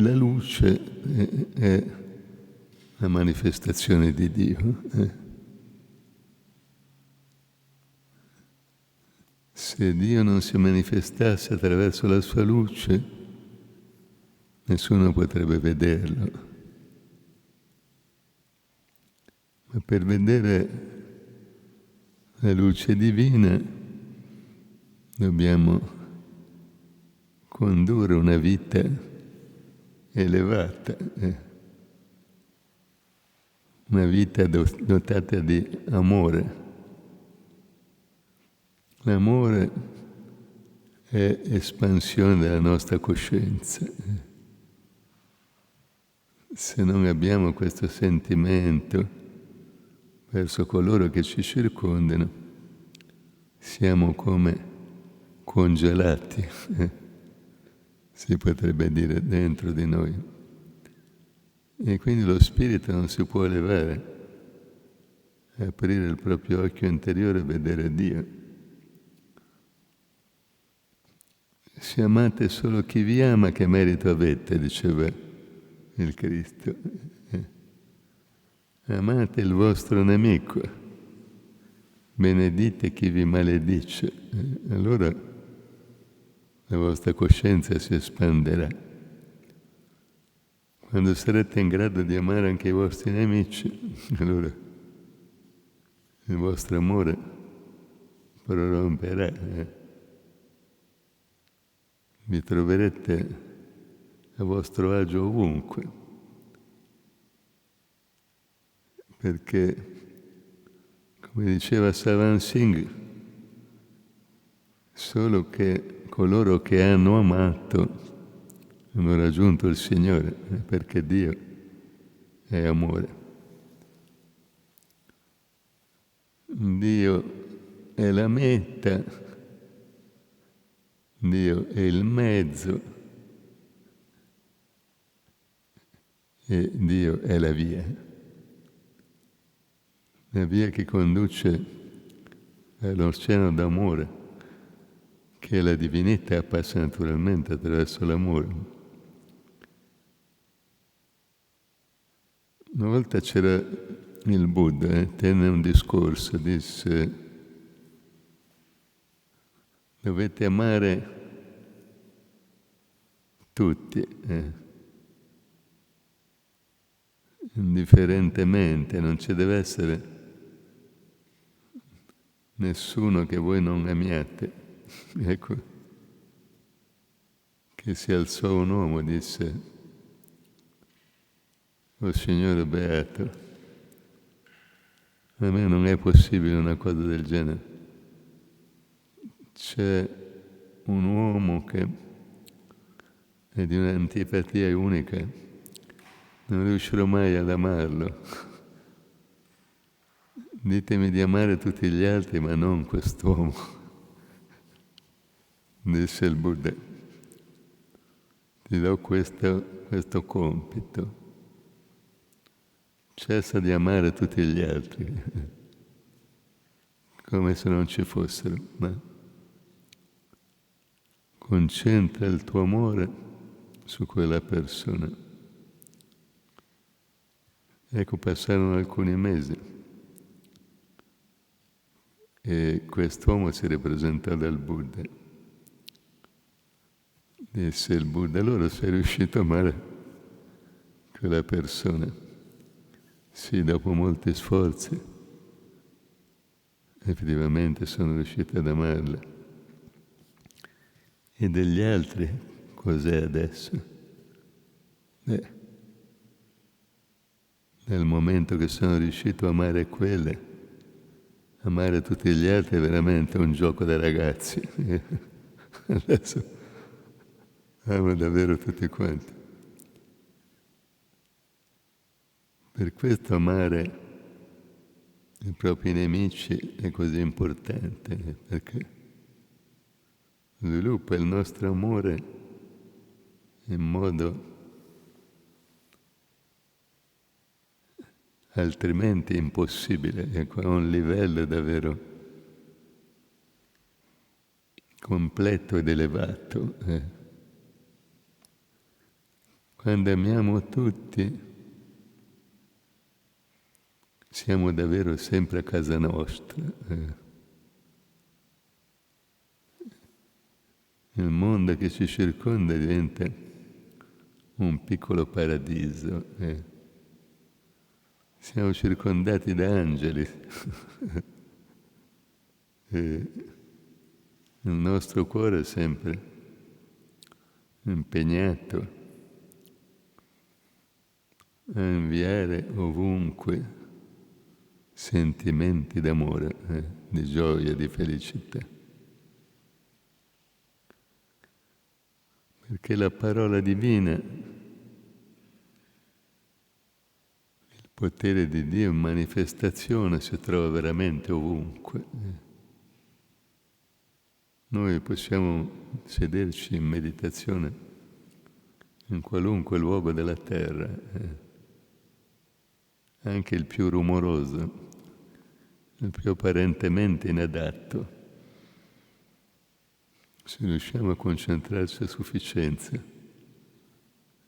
la luce è la manifestazione di Dio. Se Dio non si manifestasse attraverso la sua luce, nessuno potrebbe vederlo. Ma per vedere la luce divina dobbiamo condurre una vita elevata, una vita dotata di amore. L'amore è espansione della nostra coscienza. Se non abbiamo questo sentimento verso coloro che ci circondano, siamo come congelati, si potrebbe dire, dentro di noi. E quindi lo spirito non si può elevare, aprire il proprio occhio interiore e vedere Dio. Se amate solo chi vi ama, che merito avete, diceva il Cristo. Amate il vostro nemico, benedite chi vi maledice. Allora la vostra coscienza si espanderà. Quando sarete in grado di amare anche i vostri nemici, allora il vostro amore proromperà. Vi troverete a vostro agio ovunque, perché, come diceva Savan Singh, solo che coloro che hanno amato hanno raggiunto il Signore, perché Dio è amore. Dio è la meta, Dio è il mezzo e Dio è la via che conduce all'oceano d'amore, che la divinità passa naturalmente attraverso l'amore. Una volta c'era il Buddha, tenne un discorso, disse: dovete amare tutti, indifferentemente, non ci deve essere nessuno che voi non amiate. Ecco, che si alzò un uomo e disse: "Oh Signore beato, a me non è possibile una cosa del genere. C'è un uomo che è di un'antipatia unica, non riuscirò mai ad amarlo. Ditemi di amare tutti gli altri, ma non quest'uomo", disse il Buddha. Ti do questo compito. Cessa di amare tutti gli altri, come se non ci fossero, ma concentra il tuo amore su quella persona. Ecco, passarono alcuni mesi e quest'uomo si ripresentò dal Buddha. Disse il Buddha: allora sei riuscito a amare quella persona? Sì, dopo molti sforzi, effettivamente sono riuscito ad amarla. E degli altri cos'è adesso? Nel momento che sono riuscito a amare quelle, amare tutti gli altri è veramente un gioco da ragazzi. Adesso amo davvero tutti quanti. Per questo amare i propri nemici è così importante, perché sviluppa il nostro amore in modo altrimenti impossibile, ecco, a un livello davvero completo ed elevato. Quando amiamo tutti, siamo davvero sempre a casa nostra. Il mondo che ci circonda diventa un piccolo paradiso. Siamo circondati da angeli. Il nostro cuore è sempre impegnato a inviare ovunque sentimenti d'amore, di gioia, di felicità. Perché la parola divina, il potere di Dio in manifestazione si trova veramente ovunque. Noi possiamo sederci in meditazione in qualunque luogo della terra, anche il più rumoroso, il più apparentemente inadatto. Se riusciamo a concentrarci a sufficienza,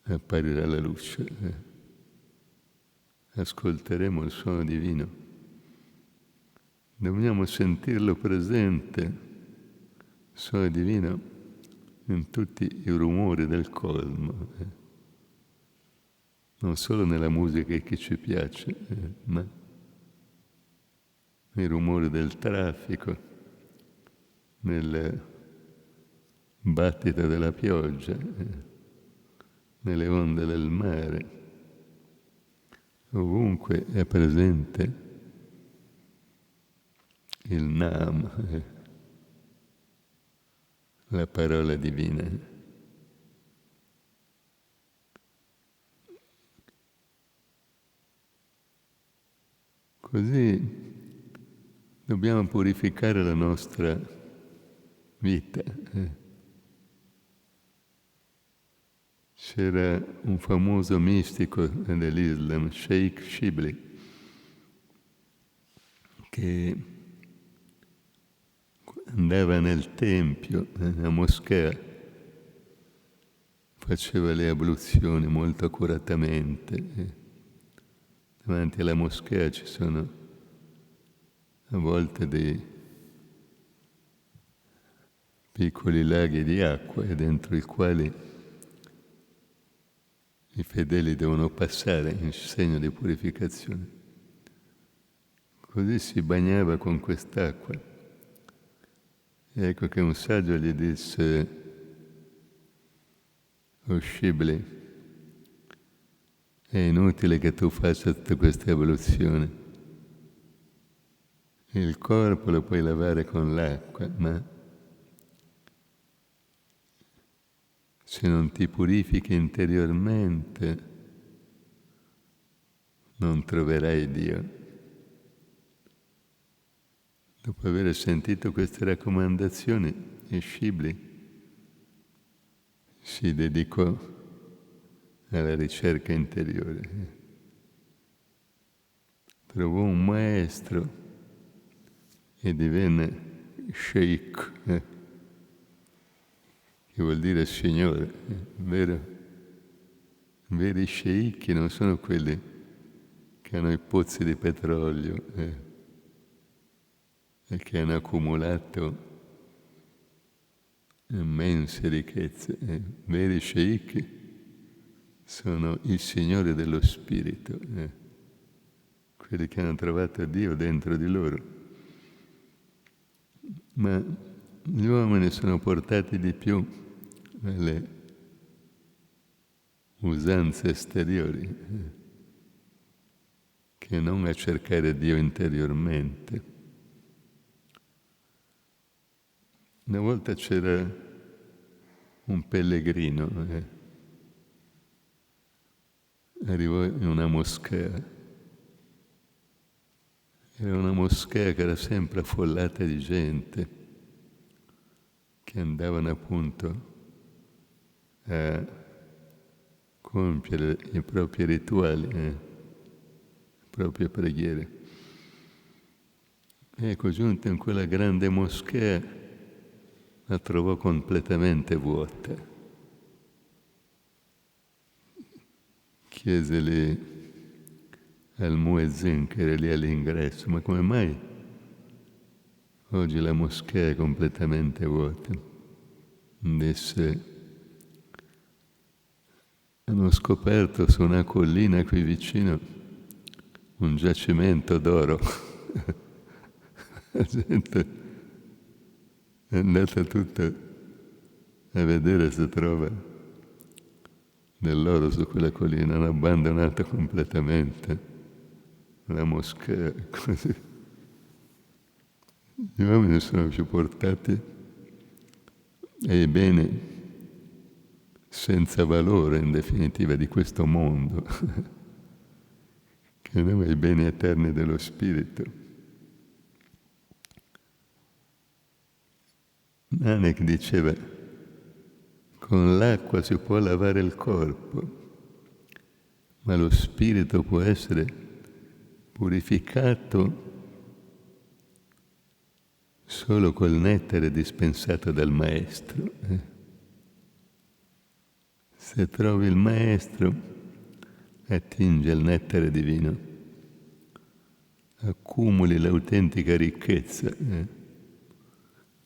apparirà la luce. Ascolteremo il suono divino. Dobbiamo sentirlo presente, il suono divino, in tutti i rumori del cosmo. Non solo nella musica che ci piace, ma nei rumori del traffico, nel battito della pioggia, nelle onde del mare. Ovunque è presente il Nam, la parola divina. Così dobbiamo purificare la nostra vita. C'era un famoso mistico dell'Islam, Sheikh Shibli, che andava nel tempio, nella moschea, faceva le abluzioni molto accuratamente. Davanti alla moschea ci sono a volte dei piccoli laghi di acqua dentro i quali i fedeli devono passare in segno di purificazione. Così si bagnava con quest'acqua. E ecco che un saggio gli disse: "O Shibli, è inutile che tu faccia tutte queste evoluzioni. Il corpo lo puoi lavare con l'acqua, ma se non ti purifichi interiormente non troverai Dio." Dopo aver sentito queste raccomandazioni, Shibli si dedicò alla ricerca interiore. Trovò un maestro e divenne Sheikh, che vuol dire Signore. Veri sceicchi non sono quelli che hanno i pozzi di petrolio e che hanno accumulato immense ricchezze. Veri sceicchi sono i signori dello spirito, quelli che hanno trovato Dio dentro di loro. Ma gli uomini sono portati di più alle usanze esteriori che non a cercare Dio interiormente. Una volta c'era un pellegrino, arrivò in una moschea. Era una moschea che era sempre affollata di gente che andavano appunto a compiere i propri rituali, le proprie preghiere. Ecco, giunto in quella grande moschea, la trovò completamente vuota. chiese lì al muezzin che era lì all'ingresso: ma come mai oggi la moschea è completamente vuota? Disse: hanno scoperto su una collina qui vicino un giacimento d'oro. La gente è andata tutta a vedere se trova dell'oro su quella collina, hanno abbandonato completamente la moschea, così. Gli uomini sono più portati ai beni senza valore, in definitiva, di questo mondo, che non ai beni eterni dello spirito. Nanak diceva: con l'acqua si può lavare il corpo, ma lo spirito può essere purificato solo col nettare dispensato dal Maestro. Se trovi il Maestro, attingi al nettare divino, accumuli l'autentica ricchezza.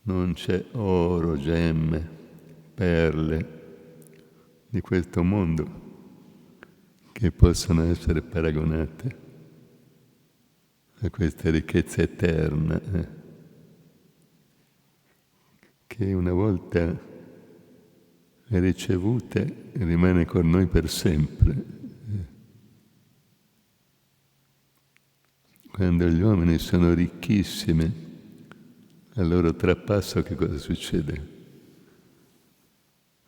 Non c'è oro, gemme, perle di questo mondo che possano essere paragonate a questa ricchezza eterna, che una volta ricevuta rimane con noi per sempre. Quando gli uomini sono ricchissimi, al loro trapasso che cosa succede?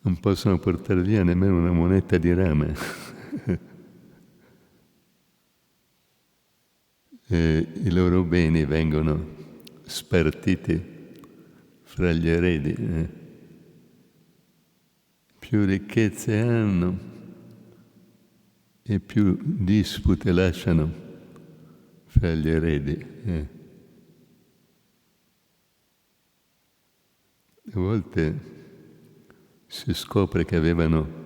Non possono portare via nemmeno una moneta di rame. E i loro beni vengono spartiti fra gli eredi. Più ricchezze hanno e più dispute lasciano fra gli eredi. A volte si scopre che avevano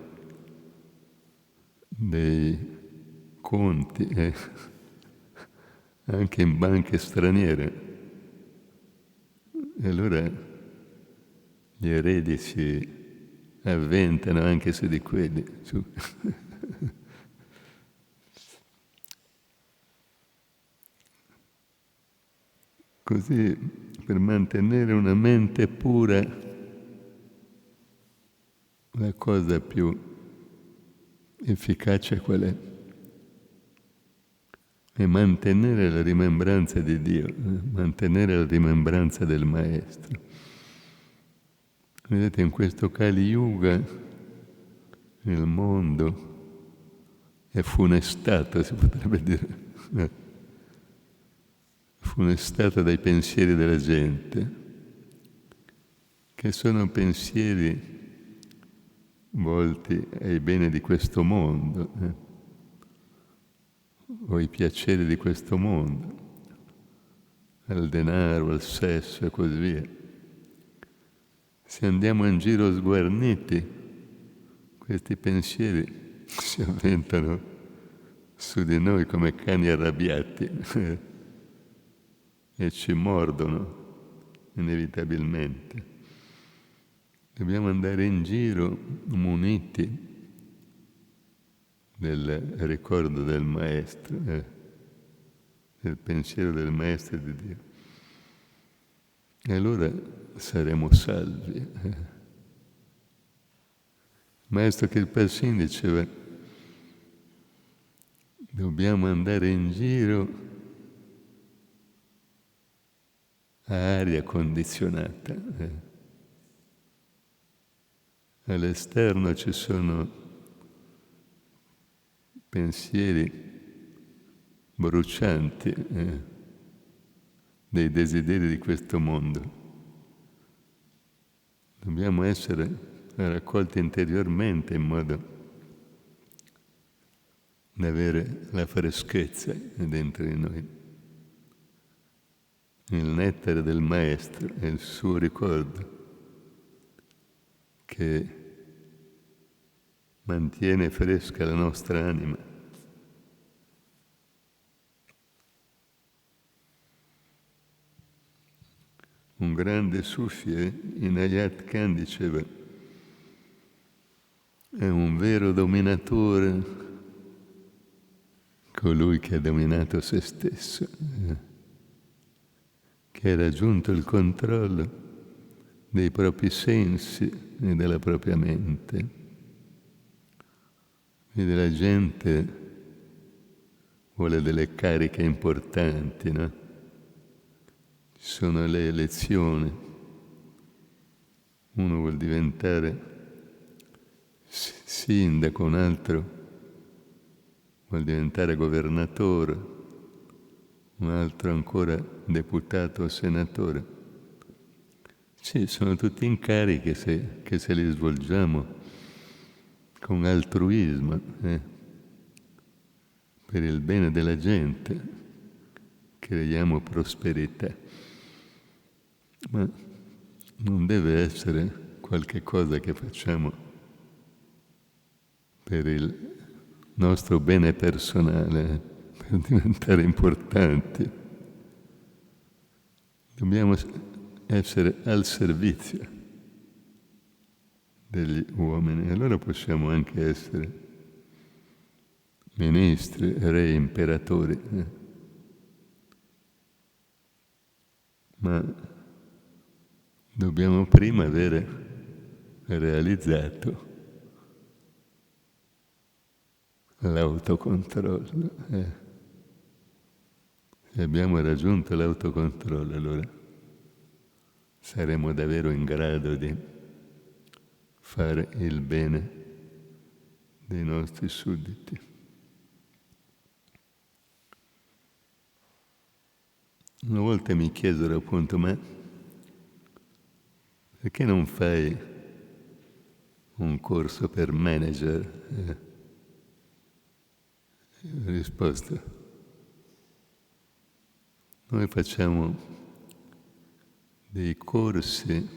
dei conti anche in banche straniere, e allora gli eredi si avventano anche su di quelli. Così, per mantenere una mente pura, la cosa più efficace qual è? È mantenere la rimembranza di Dio, mantenere la rimembranza del Maestro. Vedete, in questo Kali Yuga il mondo è funestato, si potrebbe dire, funestato dai pensieri della gente, che sono pensieri volti ai beni di questo mondo, o ai piaceri di questo mondo, al denaro, al sesso e così via. Se andiamo in giro sguarniti, questi pensieri si avventano su di noi come cani arrabbiati e ci mordono inevitabilmente. Dobbiamo andare in giro muniti del ricordo del Maestro, del pensiero del Maestro di Dio. E allora saremo salvi. Il Maestro Kirpasin diceva: dobbiamo andare in giro a aria condizionata. All'esterno ci sono pensieri brucianti, dei desideri di questo mondo. Dobbiamo essere raccolti interiormente in modo da avere la freschezza dentro di noi. Il nettare del Maestro è il suo ricordo che mantiene fresca la nostra anima. grande Sufi, Inayat Khan, diceva: è un vero dominatore colui che ha dominato se stesso, che ha raggiunto il controllo dei propri sensi e della propria mente. Vede, la gente vuole delle cariche importanti, no? Ci sono le elezioni, uno vuol diventare sindaco, un altro vuol diventare governatore, un altro ancora deputato o senatore. Sì, sono tutti incarichi che se li svolgiamo con altruismo, per il bene della gente, creiamo prosperità. Ma non deve essere qualche cosa che facciamo per il nostro bene personale, per diventare importanti. Dobbiamo essere al servizio degli uomini, e allora possiamo anche essere ministri, re, imperatori. Ma dobbiamo prima avere realizzato l'autocontrollo. Se abbiamo raggiunto l'autocontrollo, allora saremo davvero in grado di fare il bene dei nostri sudditi. Una volta mi chiesero appunto: ma perché non fai un corso per manager? Ho risposto: noi facciamo dei corsi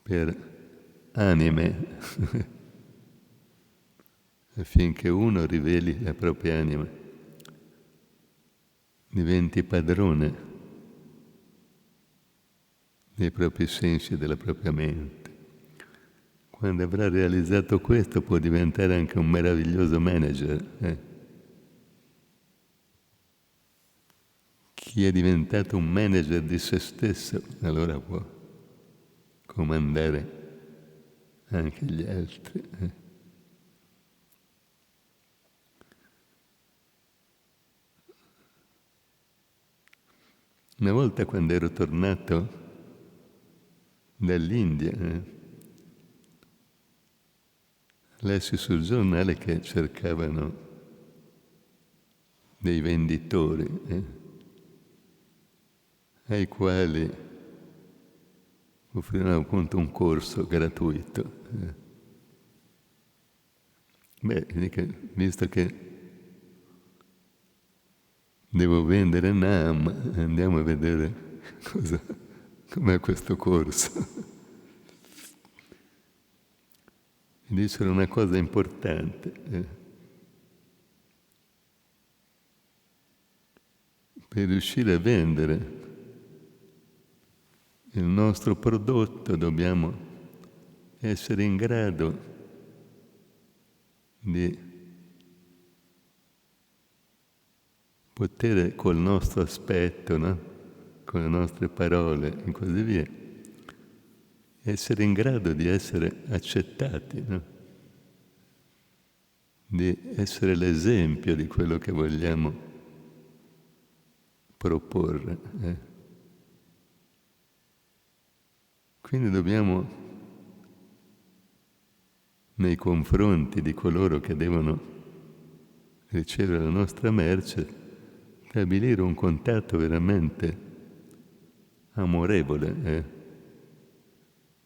per anime affinché uno riveli la propria anima, diventi padrone dei propri sensi e della propria mente. Quando avrà realizzato questo può diventare anche un meraviglioso manager. Chi è diventato un manager di se stesso, allora può comandare anche gli altri. Una volta, quando ero tornato dall'India, lessi sul giornale che cercavano dei venditori ai quali offrivano appunto un corso gratuito. Visto che devo vendere Nam, andiamo a vedere com'è questo corso. Mi dissero una cosa importante. Per riuscire a vendere il nostro prodotto dobbiamo essere in grado di poter col nostro aspetto, no? Con le nostre parole e così via, essere in grado di essere accettati, no? Di essere l'esempio di quello che vogliamo proporre. Quindi dobbiamo, nei confronti di coloro che devono ricevere la nostra merce, stabilire un contatto veramente amorevole,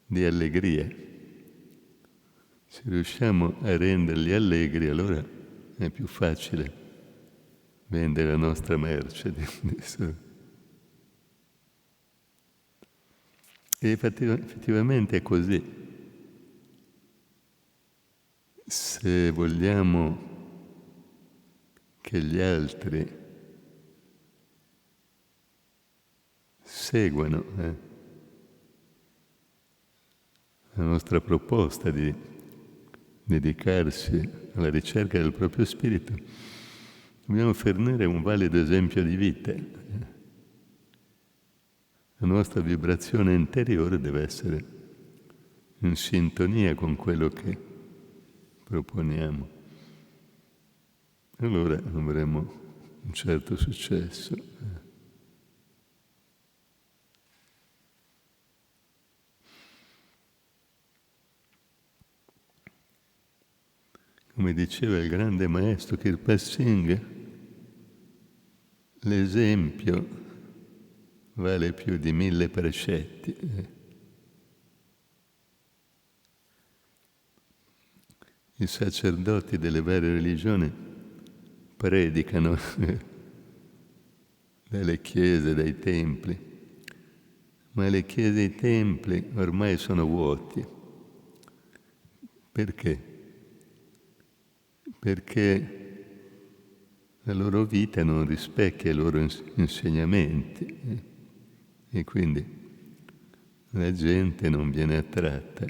di allegria. Se riusciamo a renderli allegri, allora è più facile vendere la nostra merce. E effettivamente è così. Se vogliamo che gli altri seguano la nostra proposta di dedicarsi alla ricerca del proprio spirito, dobbiamo fornire un valido esempio di vita. La nostra vibrazione interiore deve essere in sintonia con quello che proponiamo. Allora avremo un certo successo. Come diceva il grande maestro Kirpa Singh, l'esempio vale più di 1000 precetti. I sacerdoti delle varie religioni predicano dalle chiese, dai templi, ma le chiese e i templi ormai sono vuoti. Perché? Perché la loro vita non rispecchia i loro insegnamenti e quindi la gente non viene attratta.